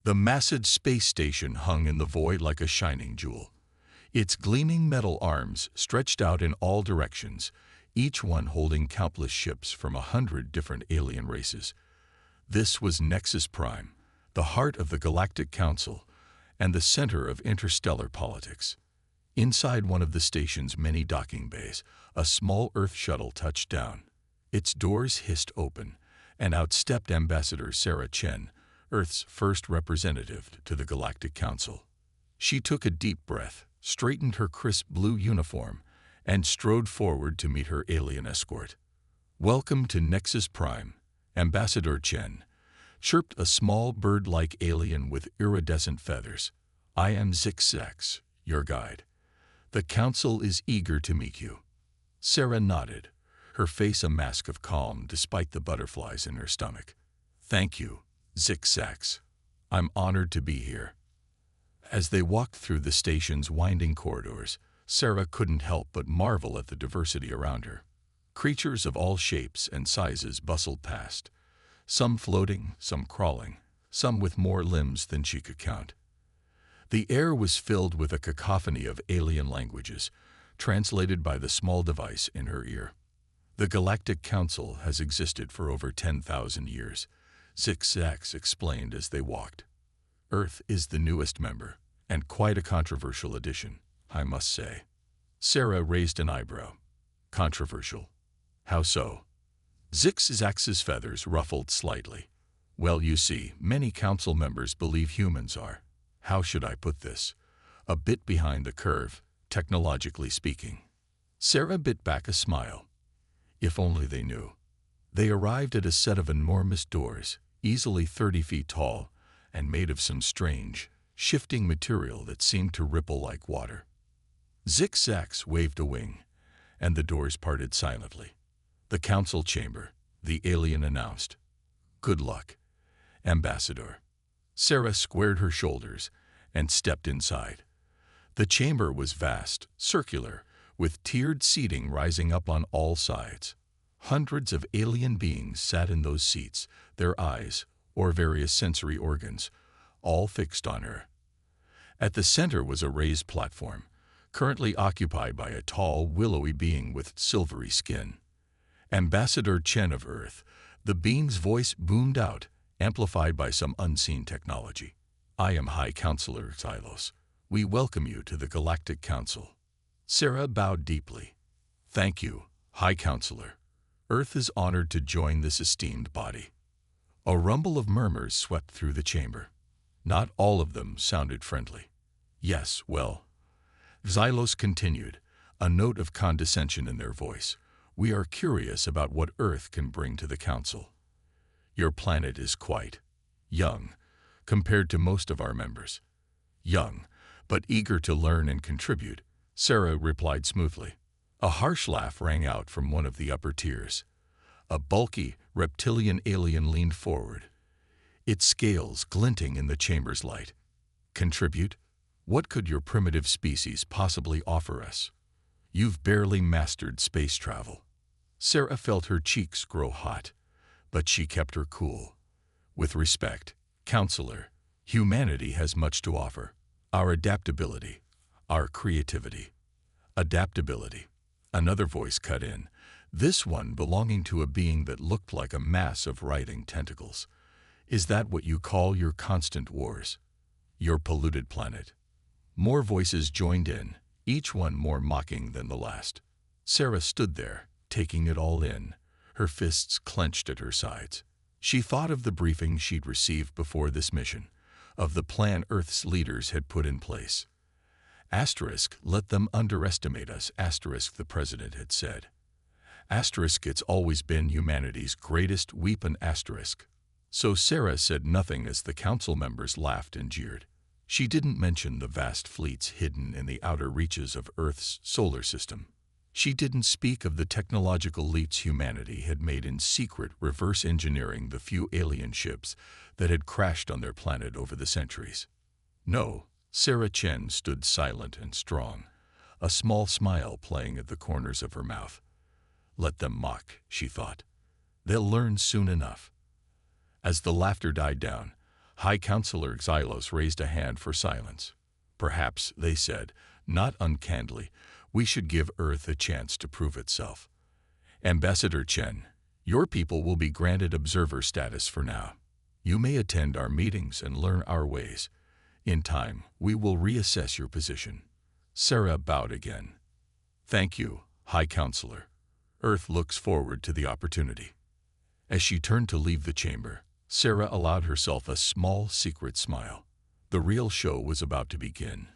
The massive space station hung in the void like a shining jewel. Its gleaming metal arms stretched out in all directions, each one holding countless ships from 100 different alien races. This was Nexus Prime, the heart of the Galactic Council and the center of interstellar politics. Inside one of the station's many docking bays, a small Earth shuttle touched down. Its doors hissed open, and out stepped Ambassador Sarah Chen, Earth's first representative to the Galactic Council. She took a deep breath, straightened her crisp blue uniform, and strode forward to meet her alien escort. "Welcome to Nexus Prime, Ambassador Chen," chirped a small bird-like alien with iridescent feathers. "I am Zix, your guide. The Council is eager to meet you." Sarah nodded, her face a mask of calm despite the butterflies in her stomach. "Thank you, Zix. I'm honored to be here." As they walked through the station's winding corridors, Sarah couldn't help but marvel at the diversity around her. Creatures of all shapes and sizes bustled past, some floating, some crawling, some with more limbs than she could count. The air was filled with a cacophony of alien languages, translated by the small device in her ear. "The Galactic Council has existed for over 10,000 years, Zix explained as they walked. "Earth is the newest member, and quite a controversial addition, I must say." Sarah raised an eyebrow. "Controversial? How so?" Zix's feathers ruffled slightly. "Well, you see, many council members believe humans are, how should I put this, a bit behind the curve, technologically speaking." Sarah bit back a smile. If only they knew. They arrived at a set of enormous doors, easily 30 feet tall, and made of some strange, shifting material that seemed to ripple like water. Zix waved a wing, and the doors parted silently. "The council chamber," the alien announced. "Good luck, Ambassador." Sarah squared her shoulders and stepped inside. The chamber was vast, circular, with tiered seating rising up on all sides. Hundreds of alien beings sat in those seats, their eyes, or various sensory organs, all fixed on her. At the center was a raised platform, currently occupied by a tall, willowy being with silvery skin. "Ambassador Chen of Earth," the being's voice boomed out, amplified by some unseen technology. "I am High Counselor Xylos. We welcome you to the Galactic Council." Sarah bowed deeply. "Thank you, High Counselor. Earth is honored to join this esteemed body." A rumble of murmurs swept through the chamber. Not all of them sounded friendly. "Yes, well," Xylos continued, a note of condescension in their voice, "we are curious about what Earth can bring to the Council. Your planet is quite young, compared to most of our members." "Young, but eager to learn and contribute," Sarah replied smoothly. A harsh laugh rang out from one of the upper tiers. A bulky, reptilian alien leaned forward, its scales glinting in the chamber's light. "Contribute? What could your primitive species possibly offer us? You've barely mastered space travel." Sarah felt her cheeks grow hot, but she kept her cool. "With respect, Counselor, humanity has much to offer. Our adaptability, our creativity." "Adaptability," another voice cut in, this one belonging to a being that looked like a mass of writhing tentacles. "Is that what you call your constant wars? Your polluted planet?" More voices joined in, each one more mocking than the last. Sarah stood there, taking it all in, her fists clenched at her sides. She thought of the briefing she'd received before this mission, of the plan Earth's leaders had put in place. "Let them underestimate us," the president had said. It's always been humanity's greatest weapon, . So Sarah said nothing as the council members laughed and jeered. She didn't mention the vast fleets hidden in the outer reaches of Earth's solar system. She didn't speak of the technological leaps humanity had made in secret reverse engineering the few alien ships that had crashed on their planet over the centuries. No, Sarah Chen stood silent and strong, a small smile playing at the corners of her mouth. "Let them mock," she thought. "They'll learn soon enough." As the laughter died down, High Counselor Xylos raised a hand for silence. Perhaps, they said, not uncandidly, we should give Earth a chance to prove itself. Ambassador Chen, your people will be granted observer status for now. You may attend our meetings and learn our ways. In time, we will reassess your position. Sarah bowed again. Thank you, High Counselor. Earth looks forward to the opportunity. As she turned to leave the chamber, Sarah allowed herself a small, secret smile. The real show was about to begin,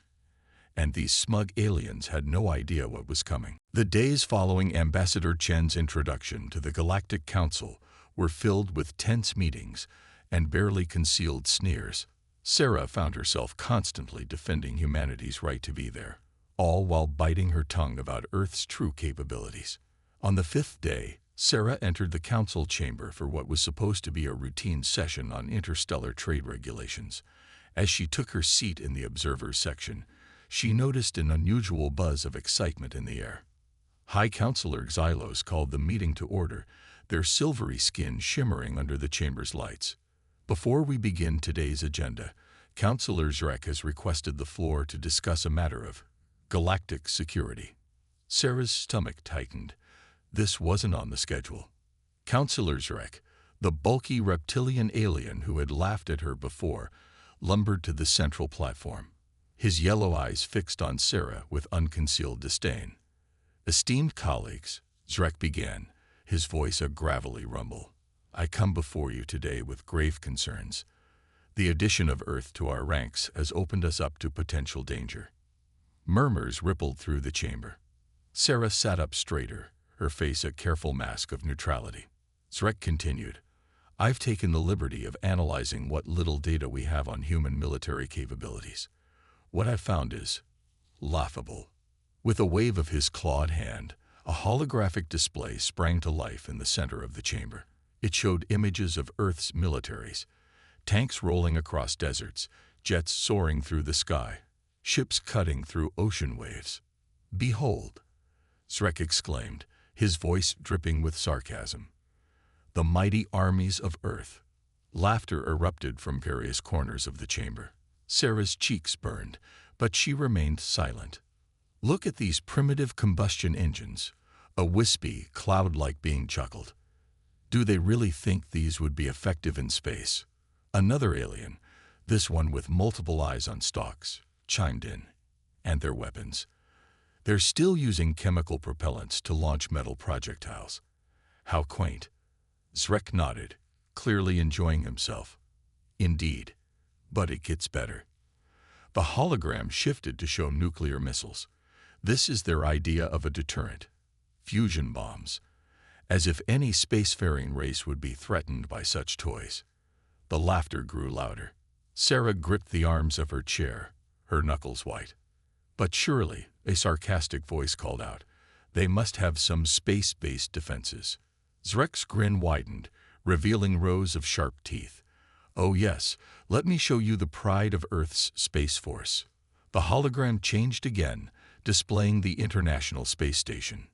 and these smug aliens had no idea what was coming. The days following Ambassador Chen's introduction to the Galactic Council were filled with tense meetings and barely concealed sneers. Sarah found herself constantly defending humanity's right to be there, all while biting her tongue about Earth's true capabilities. On the 5th day, Sarah entered the council chamber for what was supposed to be a routine session on interstellar trade regulations. As she took her seat in the observers section, she noticed an unusual buzz of excitement in the air. High Counselor Xylos called the meeting to order, their silvery skin shimmering under the chamber's lights. Before we begin today's agenda, Counselor Zrek has requested the floor to discuss a matter of galactic security. Sarah's stomach tightened. This wasn't on the schedule. Counselor Zrek, the bulky reptilian alien who had laughed at her before, lumbered to the central platform, his yellow eyes fixed on Sarah with unconcealed disdain. Esteemed colleagues, Zrek began, his voice a gravelly rumble. I come before you today with grave concerns. The addition of Earth to our ranks has opened us up to potential danger. Murmurs rippled through the chamber. Sarah sat up straighter, her face a careful mask of neutrality. Zrek continued, I've taken the liberty of analyzing what little data we have on human military capabilities. What I've found is laughable. With a wave of his clawed hand, a holographic display sprang to life in the center of the chamber. It showed images of Earth's militaries, tanks rolling across deserts, jets soaring through the sky, ships cutting through ocean waves. Behold, Zrek exclaimed, his voice dripping with sarcasm. The mighty armies of Earth. Laughter erupted from various corners of the chamber. Sarah's cheeks burned, but she remained silent. Look at these primitive combustion engines, a wispy, cloud-like being chuckled. Do they really think these would be effective in space? Another alien, this one with multiple eyes on stalks, chimed in. And their weapons. They're still using chemical propellants to launch metal projectiles. How quaint. Zrek nodded, clearly enjoying himself. Indeed, but it gets better. The hologram shifted to show nuclear missiles. This is their idea of a deterrent. Fusion bombs. As if any spacefaring race would be threatened by such toys. The laughter grew louder. Sarah gripped the arms of her chair, her knuckles white. But surely, a sarcastic voice called out, they must have some space-based defenses. Zrek's grin widened, revealing rows of sharp teeth. Oh yes, let me show you the pride of Earth's Space Force. The hologram changed again, displaying the International Space Station.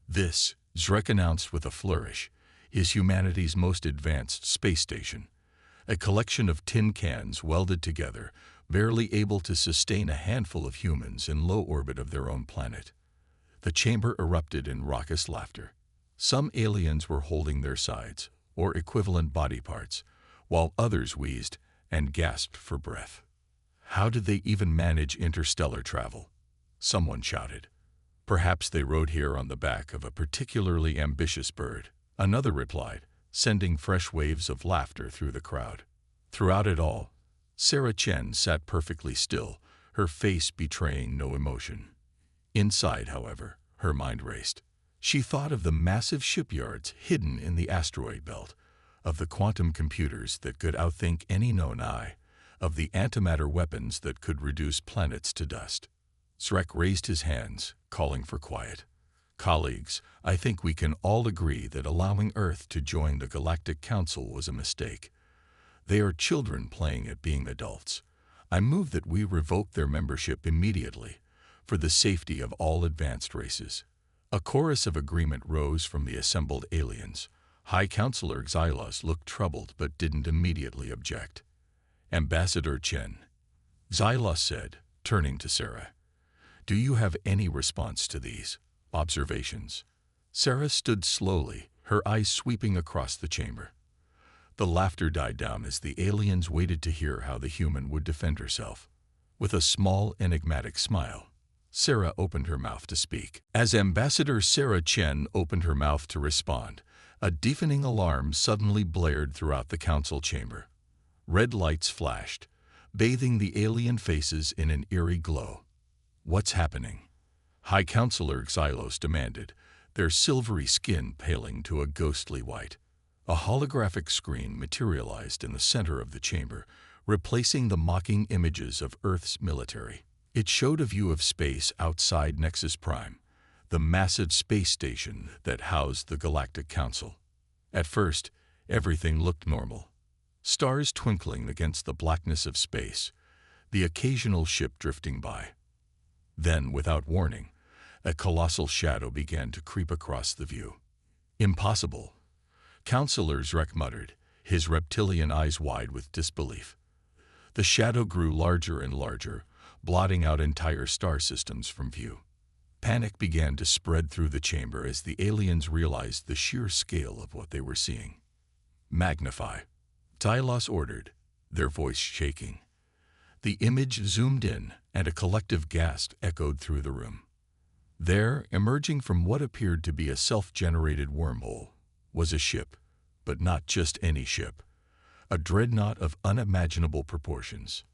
This, Zrek announced with a flourish, is humanity's most advanced space station. A collection of tin cans welded together, barely able to sustain a handful of humans in low orbit of their own planet. The chamber erupted in raucous laughter. Some aliens were holding their sides, or equivalent body parts, while others wheezed and gasped for breath. How did they even manage interstellar travel? Someone shouted. Perhaps they rode here on the back of a particularly ambitious bird. Another replied, sending fresh waves of laughter through the crowd. Throughout it all, Sarah Chen sat perfectly still, her face betraying no emotion. Inside, however, her mind raced. She thought of the massive shipyards hidden in the asteroid belt, of the quantum computers that could outthink any known eye, of the antimatter weapons that could reduce planets to dust. Zrek raised his hands, calling for quiet. Colleagues, I think we can all agree that allowing Earth to join the Galactic Council was a mistake. They are children playing at being adults. I move that we revoke their membership immediately, for the safety of all advanced races. A chorus of agreement rose from the assembled aliens. High Counselor Xylos looked troubled but didn't immediately object. Ambassador Chen, Xylos said, turning to Sarah. Do you have any response to these observations? Sarah stood slowly, her eyes sweeping across the chamber. The laughter died down as the aliens waited to hear how the human would defend herself. With a small, enigmatic smile, Sarah opened her mouth to speak. As Ambassador Sarah Chen opened her mouth to respond, a deafening alarm suddenly blared throughout the council chamber. Red lights flashed, bathing the alien faces in an eerie glow. What's happening? High Counselor Xylos demanded, their silvery skin paling to a ghostly white. A holographic screen materialized in the center of the chamber, replacing the mocking images of Earth's military. It showed a view of space outside Nexus Prime, the massive space station that housed the Galactic Council. At first, everything looked normal. Stars twinkling against the blackness of space, the occasional ship drifting by. Then, without warning, a colossal shadow began to creep across the view. Impossible, Counselor Zrek muttered, his reptilian eyes wide with disbelief. The shadow grew larger and larger, blotting out entire star systems from view. Panic began to spread through the chamber as the aliens realized the sheer scale of what they were seeing. Magnify, Tylos ordered, their voice shaking. The image zoomed in, and a collective gasp echoed through the room. There, emerging from what appeared to be a self-generated wormhole, was a ship, but not just any ship. A dreadnought of unimaginable proportions.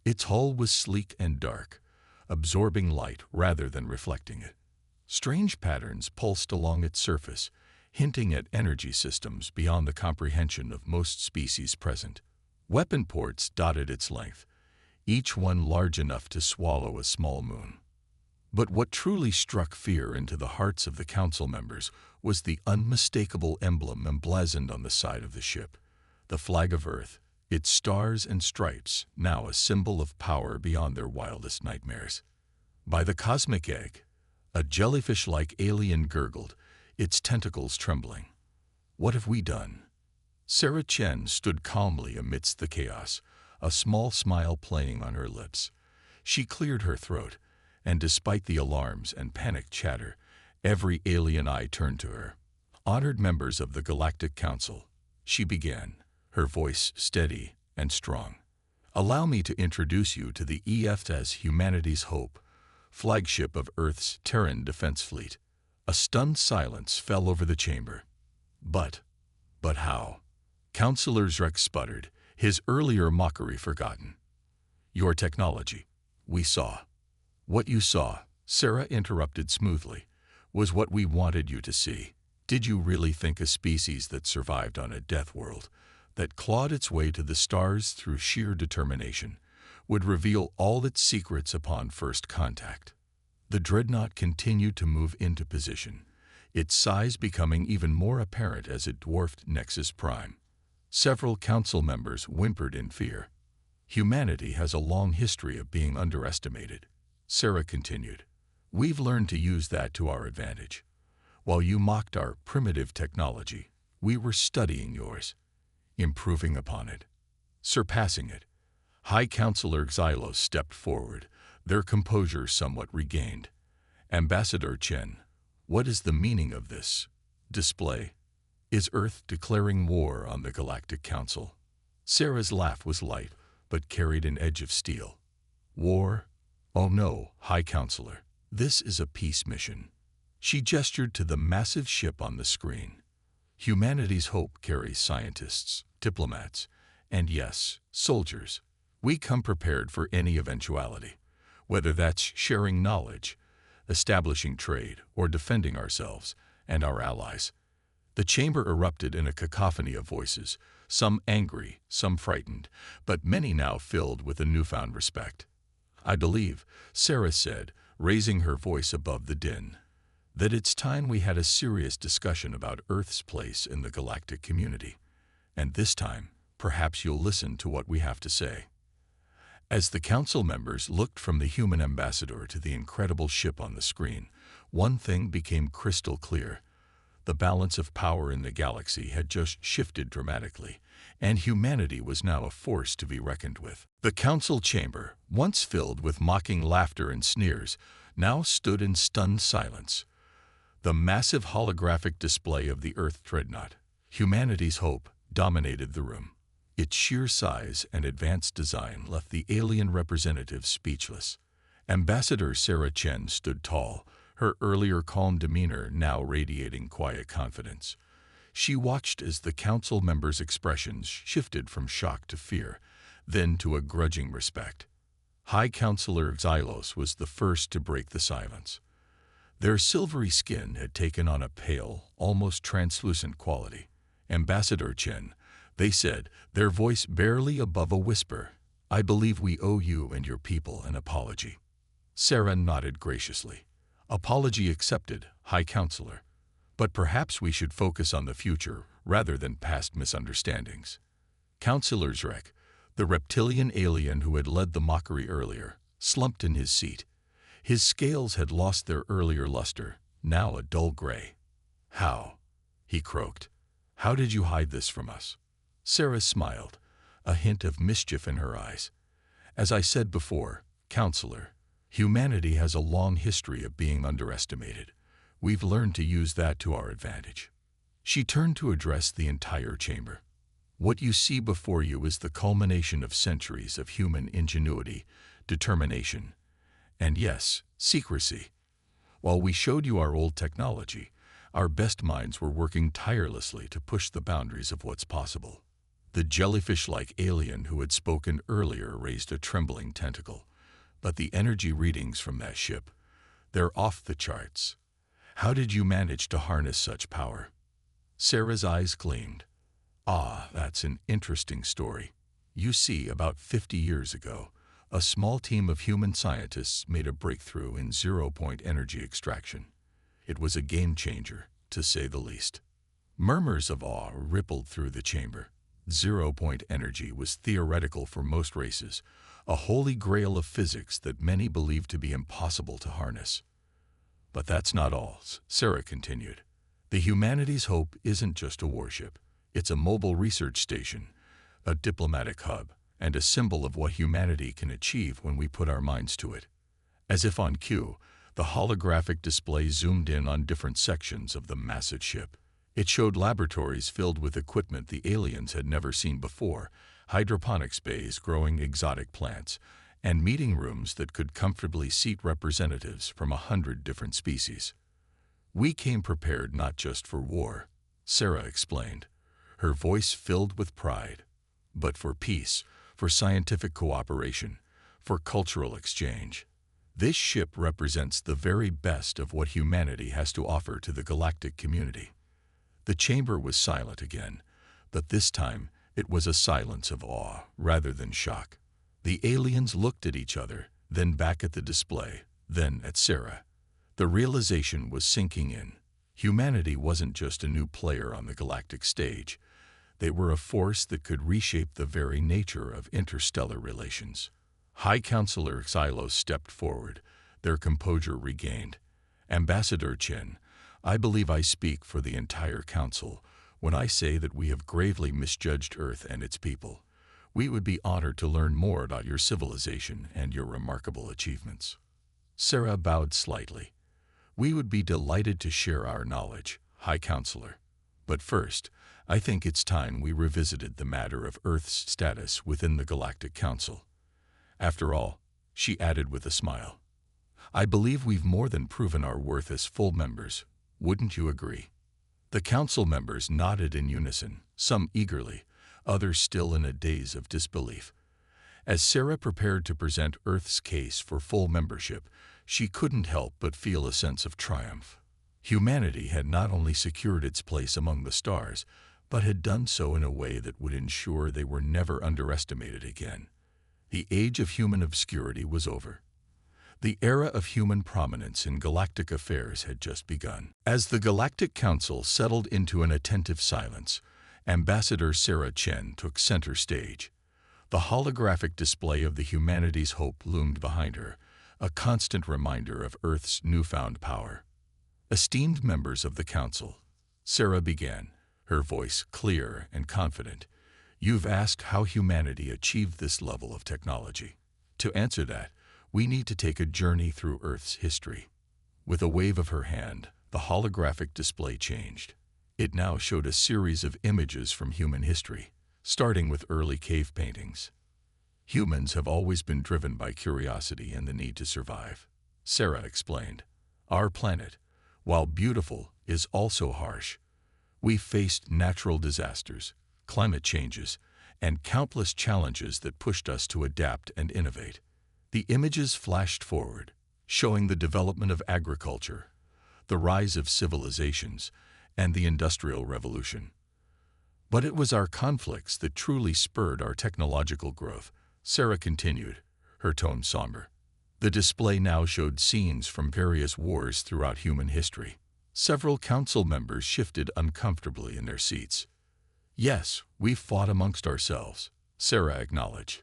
Its hull was sleek and dark, absorbing light rather than reflecting it. Strange patterns pulsed along its surface, hinting at energy systems beyond the comprehension of most species present. Weapon ports dotted its length, each one large enough to swallow a small moon. But what truly struck fear into the hearts of the council members was the unmistakable emblem emblazoned on the side of the ship, the flag of Earth, its stars and stripes now a symbol of power beyond their wildest nightmares. By the cosmic egg, a jellyfish-like alien gurgled, its tentacles trembling. What have we done? Sarah Chen stood calmly amidst the chaos, a small smile playing on her lips. She cleared her throat, and despite the alarms and panicked chatter, every alien eye turned to her. Honored members of the Galactic Council, she began, her voice steady and strong. Allow me to introduce you to the EFS Humanity's Hope, flagship of Earth's Terran Defense Fleet. A stunned silence fell over the chamber. But how? Counselor Zrek sputtered, his earlier mockery forgotten. Your technology. We saw. What you saw, Sarah interrupted smoothly, was what we wanted you to see. Did you really think a species that survived on a death world, that clawed its way to the stars through sheer determination, would reveal all its secrets upon first contact? The Dreadnought continued to move into position, its size becoming even more apparent as it dwarfed Nexus Prime. Several council members whimpered in fear. Humanity has a long history of being underestimated, Sarah continued. We've learned to use that to our advantage. While you mocked our primitive technology, we were studying yours, improving upon it, surpassing it. High Counselor Xylos stepped forward, their composure somewhat regained. Ambassador Chen, what is the meaning of this display? Is Earth declaring war on the Galactic Council? Sarah's laugh was light, but carried an edge of steel. War? Oh no, High Counselor. This is a peace mission. She gestured to the massive ship on the screen. Humanity's Hope carries scientists, diplomats, and yes, soldiers. We come prepared for any eventuality, whether that's sharing knowledge, establishing trade, or defending ourselves and our allies. The chamber erupted in a cacophony of voices, some angry, some frightened, but many now filled with a newfound respect. I believe, Sarah said, raising her voice above the din, that it's time we had a serious discussion about Earth's place in the galactic community. And this time, perhaps you'll listen to what we have to say. As the council members looked from the human ambassador to the incredible ship on the screen, one thing became crystal clear. The balance of power in the galaxy had just shifted dramatically, and humanity was now a force to be reckoned with. The council chamber, once filled with mocking laughter and sneers, now stood in stunned silence. The massive holographic display of the Earth Dreadnought, humanity's hope, dominated the room. Its sheer size and advanced design left the alien representatives speechless. Ambassador Sarah Chen stood tall, her earlier calm demeanor now radiating quiet confidence. She watched as the council members' expressions shifted from shock to fear, then to a grudging respect. High Counselor Xylos was the first to break the silence. Their silvery skin had taken on a pale, almost translucent quality. Ambassador Chen, they said, their voice barely above a whisper, "I believe we owe you and your people an apology." Sarah nodded graciously. "Apology accepted, High Counselor. But perhaps we should focus on the future rather than past misunderstandings." Counselor Zrek, the reptilian alien who had led the mockery earlier, slumped in his seat. His scales had lost their earlier luster, now a dull gray. "How?" he croaked. "How did you hide this from us?" Sarah smiled, a hint of mischief in her eyes. "As I said before, Counselor, humanity has a long history of being underestimated. We've learned to use that to our advantage." She turned to address the entire chamber. "What you see before you is the culmination of centuries of human ingenuity, determination, and yes, secrecy. While we showed you our old technology, our best minds were working tirelessly to push the boundaries of what's possible." The jellyfish-like alien who had spoken earlier raised a trembling tentacle. "But the energy readings from that ship, they're off the charts. How did you manage to harness such power?" Sarah's eyes gleamed. "Ah, that's an interesting story. You see, about 50 years ago, a small team of human scientists made a breakthrough in zero-point energy extraction. It was a game-changer, to say the least." Murmurs of awe rippled through the chamber. Zero-point energy was theoretical for most races, a holy grail of physics that many believed to be impossible to harness. "But that's not all," Sarah continued. "The humanity's hope isn't just a warship. It's a mobile research station, a diplomatic hub, and a symbol of what humanity can achieve when we put our minds to it." As if on cue, the holographic display zoomed in on different sections of the massive ship. It showed laboratories filled with equipment the aliens had never seen before, hydroponics bays growing exotic plants, and meeting rooms that could comfortably seat representatives from 100 different species. "We came prepared not just for war," Sarah explained, her voice filled with pride, "but for peace, for scientific cooperation, for cultural exchange. This ship represents the very best of what humanity has to offer to the galactic community." The chamber was silent again, but this time it was a silence of awe rather than shock. The aliens looked at each other, then back at the display, then at Sarah. The realization was sinking in. Humanity wasn't just a new player on the galactic stage. They were a force that could reshape the very nature of interstellar relations. High Counselor Xylos stepped forward, their composure regained. "Ambassador Chen, I believe I speak for the entire council when I say that we have gravely misjudged Earth and its people. We would be honored to learn more about your civilization and your remarkable achievements." Sarah bowed slightly. "We would be delighted to share our knowledge, High Counselor. But first, I think it's time we revisited the matter of Earth's status within the Galactic Council. After all," she added with a smile, "I believe we've more than proven our worth as full members. Wouldn't you agree?" The council members nodded in unison, some eagerly, others still in a daze of disbelief. As Sarah prepared to present Earth's case for full membership, she couldn't help but feel a sense of triumph. Humanity had not only secured its place among the stars, but had done so in a way that would ensure they were never underestimated again. The age of human obscurity was over. The era of human prominence in galactic affairs had just begun. As the Galactic Council settled into an attentive silence, Ambassador Sarah Chen took center stage. The holographic display of the humanity's hope loomed behind her, a constant reminder of Earth's newfound power. "Esteemed members of the Council, Sarah began, her voice clear and confident. You've asked how humanity achieved this level of technology. To answer that, we need to take a journey through Earth's history. With a wave of her hand, the holographic display changed. It now showed a series of images from human history, starting with early cave paintings. Humans have always been driven by curiosity and the need to survive, Sarah explained. Our planet, while beautiful, is also harsh. We faced natural disasters, climate changes, and countless challenges that pushed us to adapt and innovate. The images flashed forward, showing the development of agriculture, the rise of civilizations, and the Industrial Revolution. But it was our conflicts that truly spurred our technological growth, Sarah continued, her tone somber. The display now showed scenes from various wars throughout human history. Several council members shifted uncomfortably in their seats. Yes, we fought amongst ourselves, Sarah acknowledged.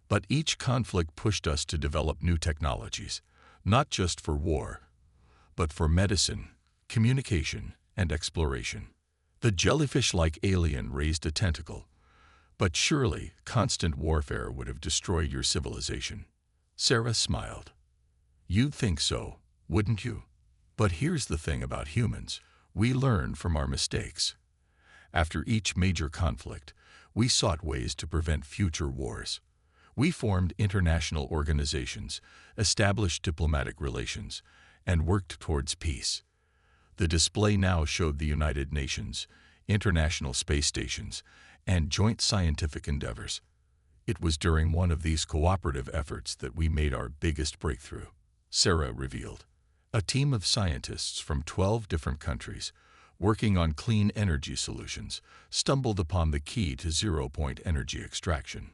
But each conflict pushed us to develop new technologies, not just for war, but for medicine, communication, and exploration. The jellyfish-like alien raised a tentacle, but surely constant warfare would have destroyed your civilization. Sarah smiled. You'd think so, wouldn't you? But here's the thing about humans. We learn from our mistakes. After each major conflict, we sought ways to prevent future wars. We formed international organizations, established diplomatic relations, and worked towards peace. The display now showed the United Nations, international space stations, and joint scientific endeavors. It was during one of these cooperative efforts that we made our biggest breakthrough, Sarah revealed. A team of scientists from 12 different countries, working on clean energy solutions, stumbled upon the key to zero-point energy extraction.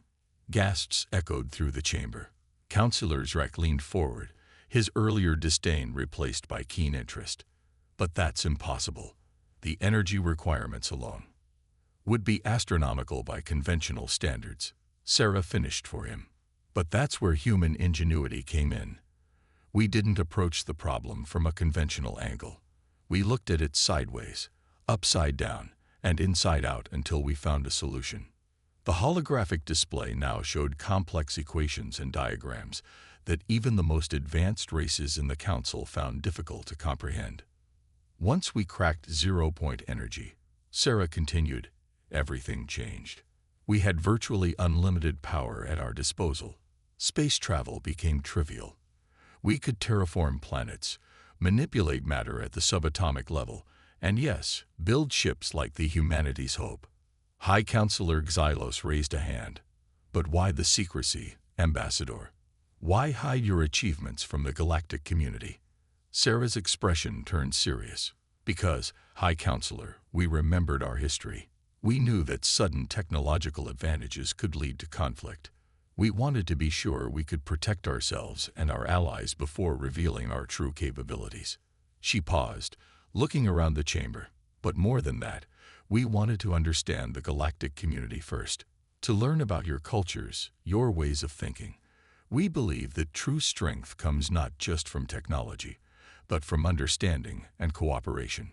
Gasps echoed through the chamber. Councillor Zrek leaned forward, his earlier disdain replaced by keen interest. But that's impossible. The energy requirements alone would be astronomical by conventional standards, Sarah finished for him. But that's where human ingenuity came in. We didn't approach the problem from a conventional angle. We looked at it sideways, upside down, and inside out until we found a solution. The holographic display now showed complex equations and diagrams that even the most advanced races in the Council found difficult to comprehend. Once we cracked zero-point energy, Sarah continued, everything changed. We had virtually unlimited power at our disposal. Space travel became trivial. We could terraform planets, manipulate matter at the subatomic level, and yes, build ships like the Humanity's Hope. High Counselor Xylos raised a hand. But why the secrecy, Ambassador? Why hide your achievements from the galactic community? Sarah's expression turned serious. Because, High Counselor, we remembered our history. We knew that sudden technological advantages could lead to conflict. We wanted to be sure we could protect ourselves and our allies before revealing our true capabilities. She paused, looking around the chamber. But more than that, we wanted to understand the galactic community first, to learn about your cultures, your ways of thinking. We believe that true strength comes not just from technology, but from understanding and cooperation.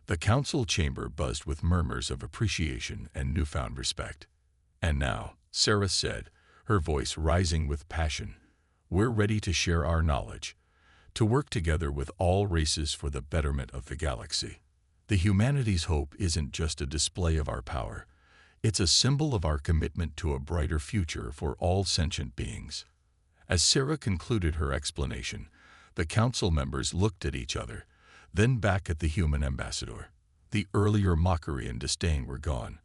The council chamber buzzed with murmurs of appreciation and newfound respect. And now, Sarah said, her voice rising with passion, we're ready to share our knowledge, to work together with all races for the betterment of the galaxy. The Humanity's Hope isn't just a display of our power. It's a symbol of our commitment to a brighter future for all sentient beings. As Sarah concluded her explanation, the council members looked at each other, then back at the human ambassador. The earlier mockery and disdain were gone,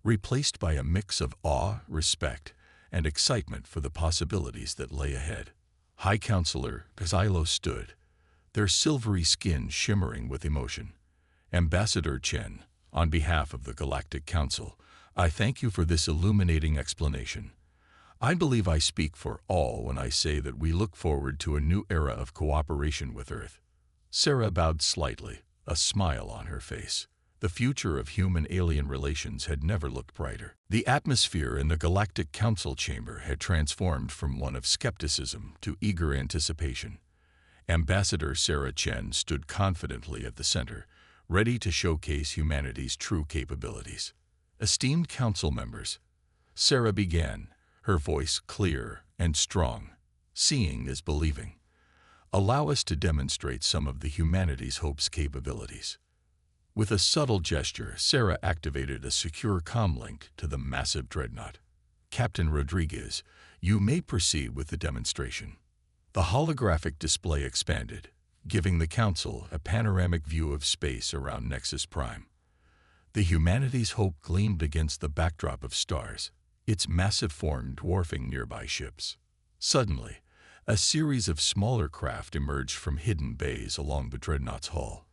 replaced by a mix of awe, respect, and excitement for the possibilities that lay ahead. High Counselor Xylos stood, their silvery skin shimmering with emotion. Ambassador Chen, on behalf of the Galactic Council, I thank you for this illuminating explanation. I believe I speak for all when I say that we look forward to a new era of cooperation with Earth. Sarah bowed slightly, a smile on her face. The future of human-alien relations had never looked brighter. The atmosphere in the Galactic Council chamber had transformed from one of skepticism to eager anticipation. Ambassador Sarah Chen stood confidently at the center, ready to showcase humanity's true capabilities. Esteemed council members, Sarah began, her voice clear and strong. Seeing is believing. Allow us to demonstrate some of the humanity's hope's capabilities. With a subtle gesture, Sarah activated a secure comm link to the massive Dreadnought. Captain Rodriguez, you may proceed with the demonstration. The holographic display expanded, giving the Council a panoramic view of space around Nexus Prime. The humanity's hope gleamed against the backdrop of stars, its massive form dwarfing nearby ships. Suddenly, a series of smaller craft emerged from hidden bays along the Dreadnought's hull.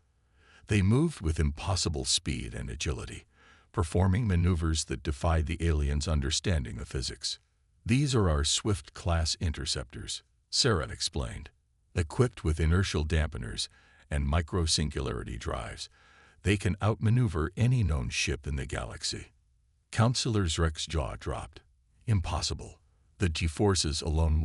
They moved with impossible speed and agility, performing maneuvers that defied the aliens' understanding of physics. These are our Swift-class interceptors, Sarah explained. Equipped with inertial dampeners and micro-singularity drives, they can outmaneuver any known ship in the galaxy. Councillor Zrek's jaw dropped. Impossible. The G-forces alone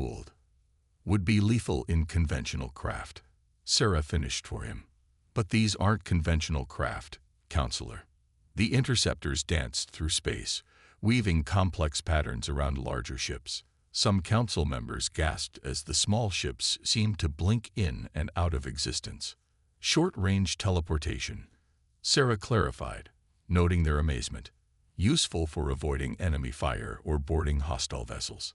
would be lethal in conventional craft. Sarah finished for him. But these aren't conventional craft, Counselor. The interceptors danced through space, weaving complex patterns around larger ships. Some council members gasped as the small ships seemed to blink in and out of existence. Short-range teleportation, Sarah clarified, noting their amazement. Useful for avoiding enemy fire or boarding hostile vessels.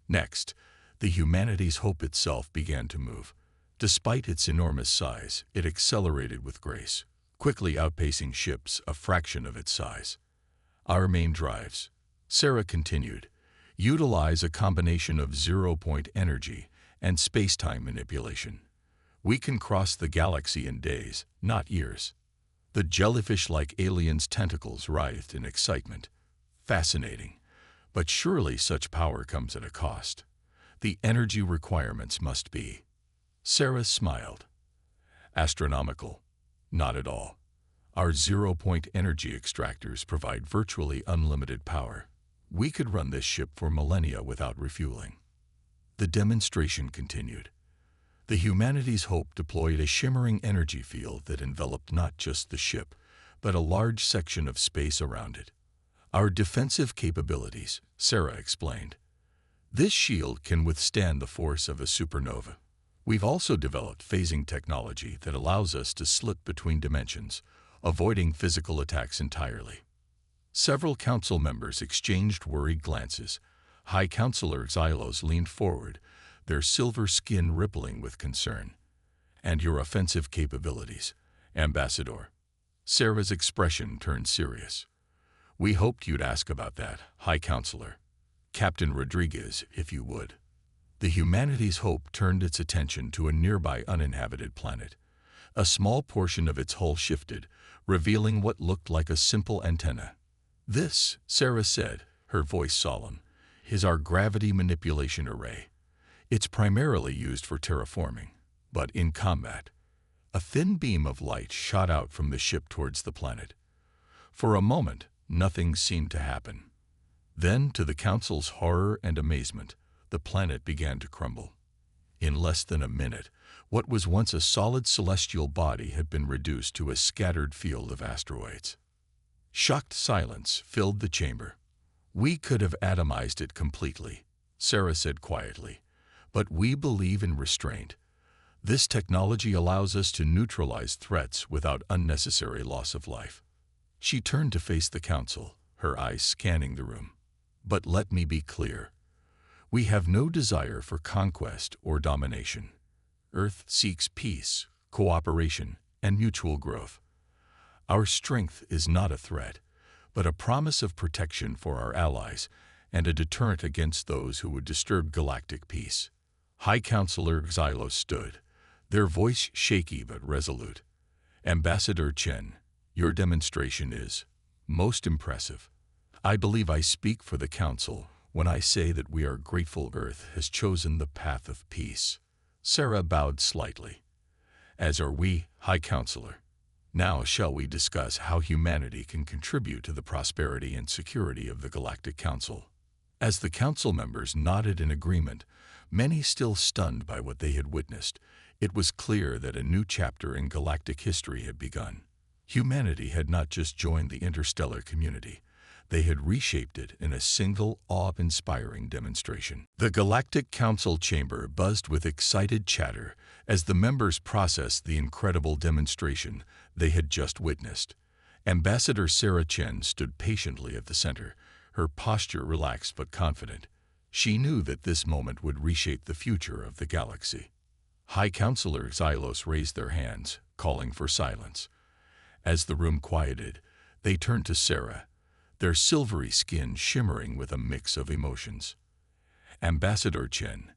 Next, the humanity's hope itself began to move. Despite its enormous size, it accelerated with grace, quickly outpacing ships a fraction of its size. Our main drives, Sarah continued, utilize a combination of zero-point energy and space-time manipulation. We can cross the galaxy in days, not years. The jellyfish-like aliens' tentacles writhed in excitement. Fascinating. But surely such power comes at a cost. The energy requirements must be. Sarah smiled. Astronomical. Not at all. Our zero-point energy extractors provide virtually unlimited power. We could run this ship for millennia without refueling. The demonstration continued. The humanity's hope deployed a shimmering energy field that enveloped not just the ship, but a large section of space around it. Our defensive capabilities, Sarah explained. This shield can withstand the force of a supernova. We've also developed phasing technology that allows us to slip between dimensions, avoiding physical attacks entirely. Several council members exchanged worried glances. High Councillor Xylos leaned forward, their silver skin rippling with concern. And your offensive capabilities, Ambassador. Sarah's expression turned serious. We hoped you'd ask about that, High Councillor. Captain Rodriguez, if you would. The humanity's hope turned its attention to a nearby uninhabited planet. A small portion of its hull shifted, revealing what looked like a simple antenna. This, Sarah said, her voice solemn, is our gravity manipulation array. It's primarily used for terraforming, but in combat. A thin beam of light shot out from the ship towards the planet. For a moment, nothing seemed to happen. Then, to the Council's horror and amazement, the planet began to crumble. In less than a minute, what was once a solid celestial body had been reduced to a scattered field of asteroids. Shocked silence filled the chamber. We could have atomized it completely, Sarah said quietly, but we believe in restraint. This technology allows us to neutralize threats without unnecessary loss of life. She turned to face the Council, her eyes scanning the room. But let me be clear. We have no desire for conquest or domination. Earth seeks peace, cooperation, and mutual growth. Our strength is not a threat, but a promise of protection for our allies and a deterrent against those who would disturb galactic peace. High Councillor Xylos stood, their voice shaky but resolute. Ambassador Chen, your demonstration is most impressive. I believe I speak for the Council when I say that we are grateful Earth has chosen the path of peace. Sarah bowed slightly. As are we, High Councillor. Now shall we discuss how humanity can contribute to the prosperity and security of the Galactic Council? As the Council members nodded in agreement, many still stunned by what they had witnessed, it was clear that a new chapter in galactic history had begun. Humanity had not just joined the interstellar community, they had reshaped it in a single awe-inspiring demonstration. The Galactic Council chamber buzzed with excited chatter as the members processed the incredible demonstration they had just witnessed. Ambassador Sarah Chen stood patiently at the center, her posture relaxed but confident. She knew that this moment would reshape the future of the galaxy. High Counselor Xylos raised their hands, calling for silence. As the room quieted, they turned to Sarah, their silvery skin shimmering with a mix of emotions. Ambassador Chen,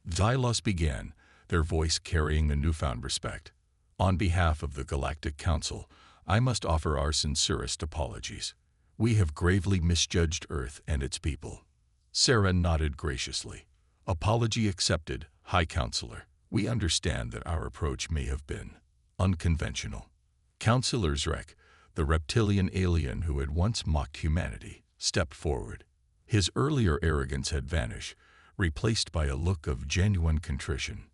Xylos began, their voice carrying a newfound respect. On behalf of the Galactic Council, I must offer our sincerest apologies. We have gravely misjudged Earth and its people. Sarah nodded graciously. Apology accepted, High Counselor. We understand that our approach may have been unconventional. Counselor Zrek, the reptilian alien who had once mocked humanity, stepped forward. His earlier arrogance had vanished, replaced by a look of genuine contrition.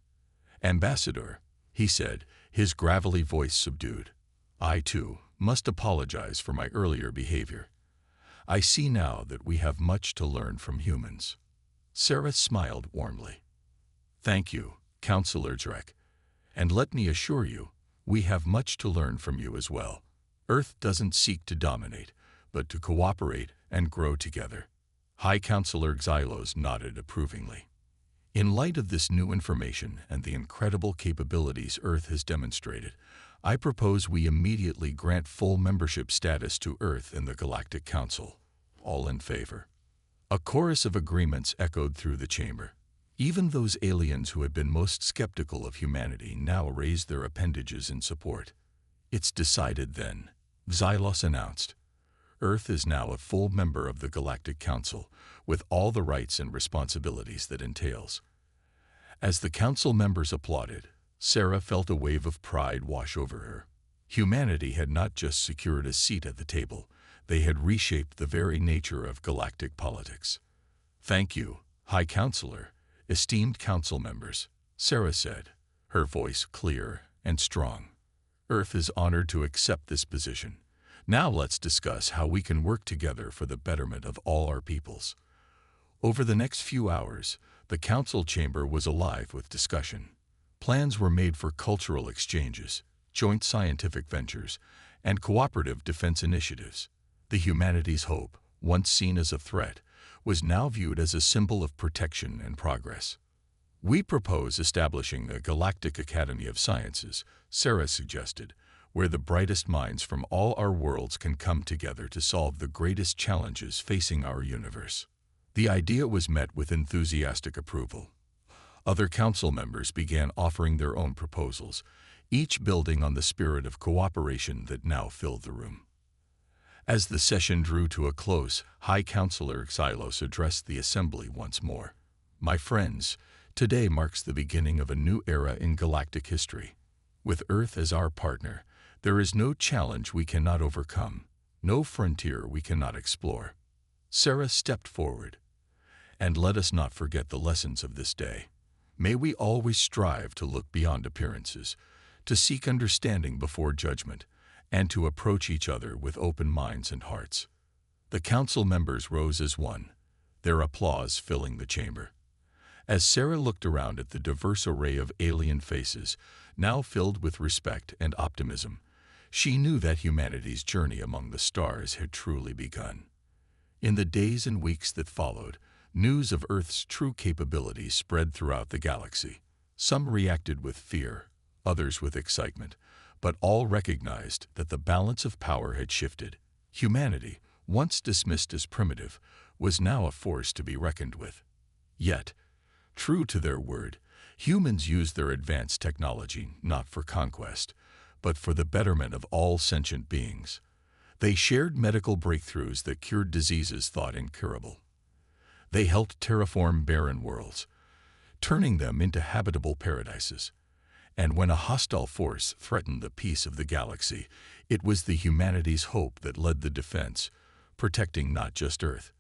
Ambassador, he said, his gravelly voice subdued. I, too, must apologize for my earlier behavior. I see now that we have much to learn from humans. Sarah smiled warmly. Thank you, Counselor Zrek. And let me assure you, we have much to learn from you as well. Earth doesn't seek to dominate, but to cooperate and grow together. High Counselor Xylos nodded approvingly. In light of this new information and the incredible capabilities Earth has demonstrated, I propose we immediately grant full membership status to Earth in the Galactic Council. All in favor? A chorus of agreements echoed through the chamber. Even those aliens who had been most skeptical of humanity now raised their appendages in support. It's decided then, Xylos announced. Earth is now a full member of the Galactic Council, with all the rights and responsibilities that entails. As the council members applauded, Sarah felt a wave of pride wash over her. Humanity had not just secured a seat at the table, they had reshaped the very nature of galactic politics. Thank you, High Counselor, esteemed council members, Sarah said, her voice clear and strong. Earth is honored to accept this position. Now let's discuss how we can work together for the betterment of all our peoples. Over the next few hours, the council chamber was alive with discussion. Plans were made for cultural exchanges, joint scientific ventures, and cooperative defense initiatives. The humanity's hope, once seen as a threat, was now viewed as a symbol of protection and progress. We propose establishing a Galactic Academy of Sciences, Sarah suggested, where the brightest minds from all our worlds can come together to solve the greatest challenges facing our universe. The idea was met with enthusiastic approval. Other council members began offering their own proposals, each building on the spirit of cooperation that now filled the room. As the session drew to a close, High Counselor Xylos addressed the assembly once more. My friends, today marks the beginning of a new era in galactic history. With Earth as our partner, there is no challenge we cannot overcome, no frontier we cannot explore. Sarah stepped forward. And let us not forget the lessons of this day. May we always strive to look beyond appearances, to seek understanding before judgment, and to approach each other with open minds and hearts. The council members rose as one, their applause filling the chamber. As Sarah looked around at the diverse array of alien faces, now filled with respect and optimism, she knew that humanity's journey among the stars had truly begun. In the days and weeks that followed, news of Earth's true capabilities spread throughout the galaxy. Some reacted with fear, others with excitement, but all recognized that the balance of power had shifted. Humanity, once dismissed as primitive, was now a force to be reckoned with. Yet, true to their word, humans used their advanced technology not for conquest, but for the betterment of all sentient beings. They shared medical breakthroughs that cured diseases thought incurable. They helped terraform barren worlds, turning them into habitable paradises. And when a hostile force threatened the peace of the galaxy, it was the humanity's hope that led the defense, protecting not just Earth,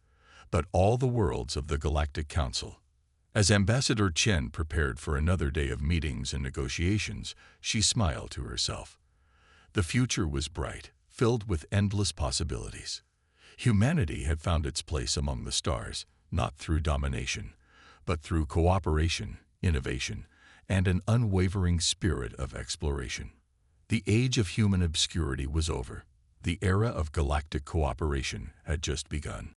but all the worlds of the Galactic Council. As Ambassador Chen prepared for another day of meetings and negotiations, she smiled to herself. The future was bright, filled with endless possibilities. Humanity had found its place among the stars, not through domination, but through cooperation, innovation, and an unwavering spirit of exploration. The age of human obscurity was over. The era of galactic cooperation had just begun.